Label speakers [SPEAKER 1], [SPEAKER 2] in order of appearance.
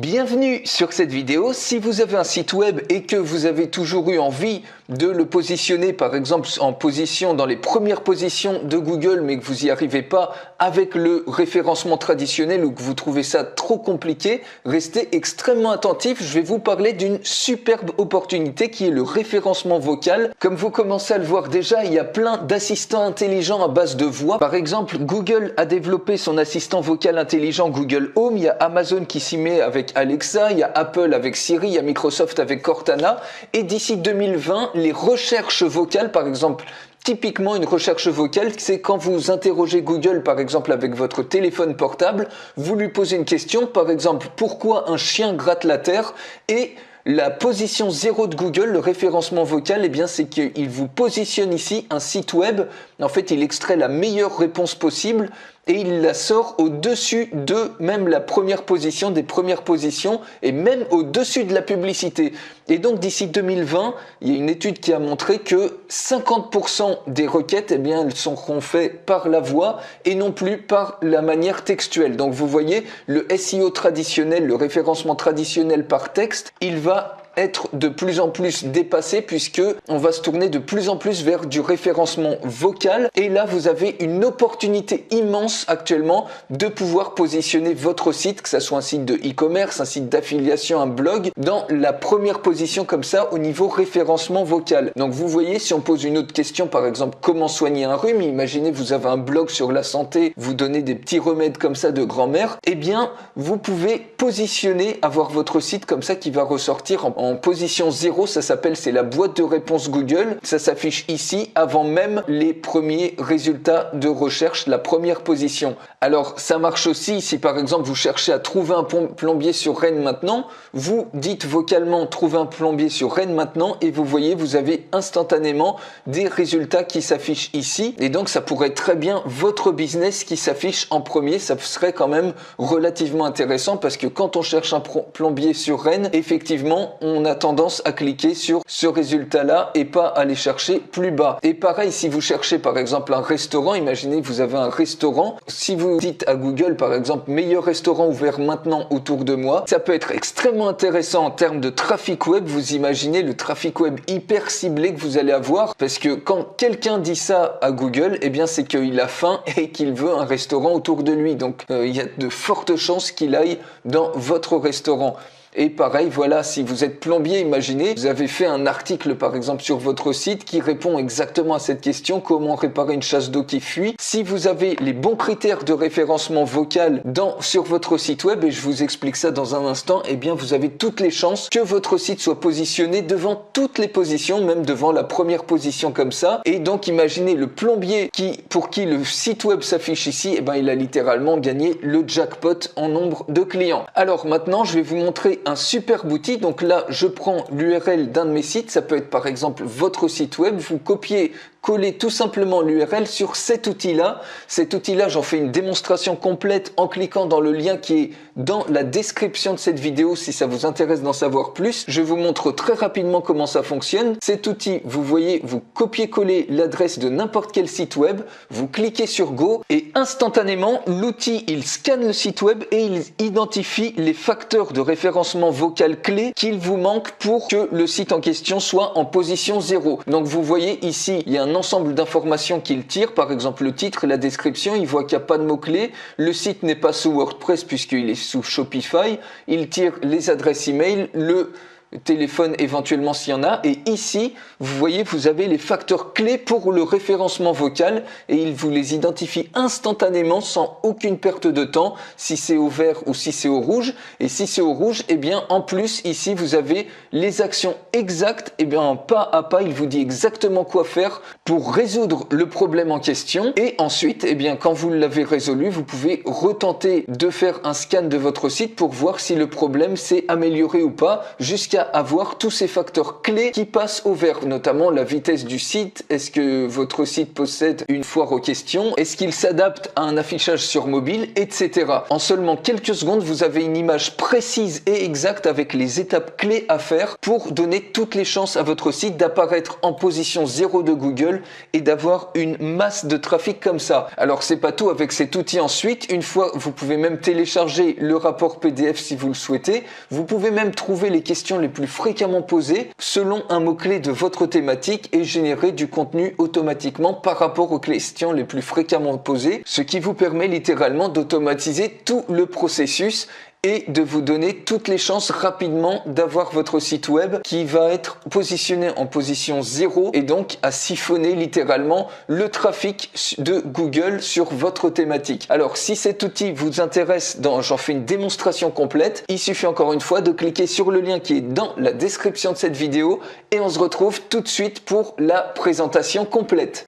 [SPEAKER 1] Bienvenue sur cette vidéo. Si vous avez un site web et que vous avez toujours eu envie de le positionner par exemple en position dans les premières positions de Google mais que vous n'y arrivez pas avec le référencement traditionnel ou que vous trouvez ça trop compliqué, restez extrêmement attentif. Je vais vous parler d'une superbe opportunité qui est le référencement vocal. Comme vous commencez à le voir déjà, il y a plein d'assistants intelligents à base de voix. Par exemple, Google a développé son assistant vocal intelligent Google Home. Il y a Amazon qui s'y met avec Alexa, il y a Apple avec Siri, il y a Microsoft avec Cortana. Et d'ici 2020, les recherches vocales, par exemple, typiquement, une recherche vocale, c'est quand vous interrogez Google, par exemple, avec votre téléphone portable, vous lui posez une question, par exemple, pourquoi un chien gratte la terre? Et la position 0 de Google, le référencement vocal, eh bien, c'est qu'il vous positionne ici un site web. En fait, il extrait la meilleure réponse possible et il la sort au-dessus de même la première position, des premières positions et même au-dessus de la publicité. Et donc, d'ici 2020, il y a une étude qui a montré que 50% des requêtes, eh bien, elles seront faites par la voix et non plus par la manière textuelle. Donc, vous voyez, le SEO traditionnel, le référencement traditionnel par texte, il va être de plus en plus dépassé puisque on va se tourner de plus en plus vers du référencement vocal et là vous avez une opportunité immense actuellement de pouvoir positionner votre site, que ce soit un site de e-commerce, un site d'affiliation, un blog, dans la première position comme ça au niveau référencement vocal. Donc vous voyez, si on pose une autre question, par exemple comment soigner un rhume, imaginez vous avez un blog sur la santé, vous donnez des petits remèdes comme ça de grand-mère, eh bien vous pouvez positionner, avoir votre site comme ça qui va ressortir en position 0, ça s'appelle, c'est la boîte de réponse Google. Ça s'affiche ici avant même les premiers résultats de recherche, la première position. Alors, ça marche aussi si par exemple vous cherchez à trouver un plombier sur Rennes maintenant, vous dites vocalement trouver un plombier sur Rennes maintenant et vous voyez, vous avez instantanément des résultats qui s'affichent ici. Et donc, ça pourrait être très bien votre business qui s'affiche en premier. Ça serait quand même relativement intéressant parce que quand on cherche un plombier sur Rennes, effectivement, on a tendance à cliquer sur ce résultat-là et pas aller chercher plus bas. Et pareil, si vous cherchez par exemple un restaurant, imaginez que vous avez un restaurant. Si vous dites à Google par exemple meilleur restaurant ouvert maintenant autour de moi, ça peut être extrêmement intéressant en termes de trafic web. Vous imaginez le trafic web hyper ciblé que vous allez avoir parce que quand quelqu'un dit ça à Google, eh bien c'est qu'il a faim et qu'il veut un restaurant autour de lui. Donc il y a de fortes chances qu'il aille dans votre restaurant. Et pareil, voilà, si vous êtes plombier, imaginez, vous avez fait un article par exemple sur votre site qui répond exactement à cette question, comment réparer une chasse d'eau qui fuit. Si vous avez les bons critères de référencement vocal sur votre site web, et je vous explique ça dans un instant, eh bien vous avez toutes les chances que votre site soit positionné devant toutes les positions, même devant la première position comme ça. Et donc imaginez le plombier pour qui le site web s'affiche ici, eh ben il a littéralement gagné le jackpot en nombre de clients. Alors maintenant, je vais vous montrer un super outil. Donc là, je prends l'URL d'un de mes sites. Ça peut être par exemple votre site web. Vous copiez, collez tout simplement l'URL sur cet outil-là. Cet outil-là, j'en fais une démonstration complète en cliquant dans le lien qui est dans la description de cette vidéo si ça vous intéresse d'en savoir plus. Je vous montre très rapidement comment ça fonctionne. Cet outil, vous voyez, vous copiez-collez l'adresse de n'importe quel site web, vous cliquez sur Go et instantanément, l'outil, il scanne le site web et il identifie les facteurs de référencement vocal clés qu'il vous manque pour que le site en question soit en position 0. Donc vous voyez ici, il y a un ensemble d'informations qu'il tire, par exemple le titre, la description, il voit qu'il n'y a pas de mots-clés, le site n'est pas sous WordPress puisqu'il est sous Shopify, il tire les adresses email, le téléphone éventuellement s'il y en a, et ici vous voyez vous avez les facteurs clés pour le référencement vocal et il vous les identifie instantanément sans aucune perte de temps si c'est au vert ou si c'est au rouge. Et si c'est au rouge, et bien en plus ici vous avez les actions exactes, et bien pas à pas il vous dit exactement quoi faire pour résoudre le problème en question. Et ensuite, et bien quand vous l'avez résolu, vous pouvez retenter de faire un scan de votre site pour voir si le problème s'est amélioré ou pas jusqu'à qu'à avoir tous ces facteurs clés qui passent au vert, notamment la vitesse du site. Est-ce que votre site possède une foire aux questions? Est-ce qu'il s'adapte à un affichage sur mobile, etc. En seulement quelques secondes, vous avez une image précise et exacte avec les étapes clés à faire pour donner toutes les chances à votre site d'apparaître en position 0 de Google et d'avoir une masse de trafic comme ça. Alors c'est pas tout avec cet outil ensuite. Une fois, vous pouvez même télécharger le rapport PDF si vous le souhaitez. Vous pouvez même trouver les questions les plus fréquemment posées selon un mot-clé de votre thématique et générer du contenu automatiquement par rapport aux questions les plus fréquemment posées, ce qui vous permet littéralement d'automatiser tout le processus et de vous donner toutes les chances rapidement d'avoir votre site web qui va être positionné en position 0 et donc à siphonner littéralement le trafic de Google sur votre thématique. Alors si cet outil vous intéresse, j'en fais une démonstration complète, il suffit encore une fois de cliquer sur le lien qui est dans la description de cette vidéo et on se retrouve tout de suite pour la présentation complète.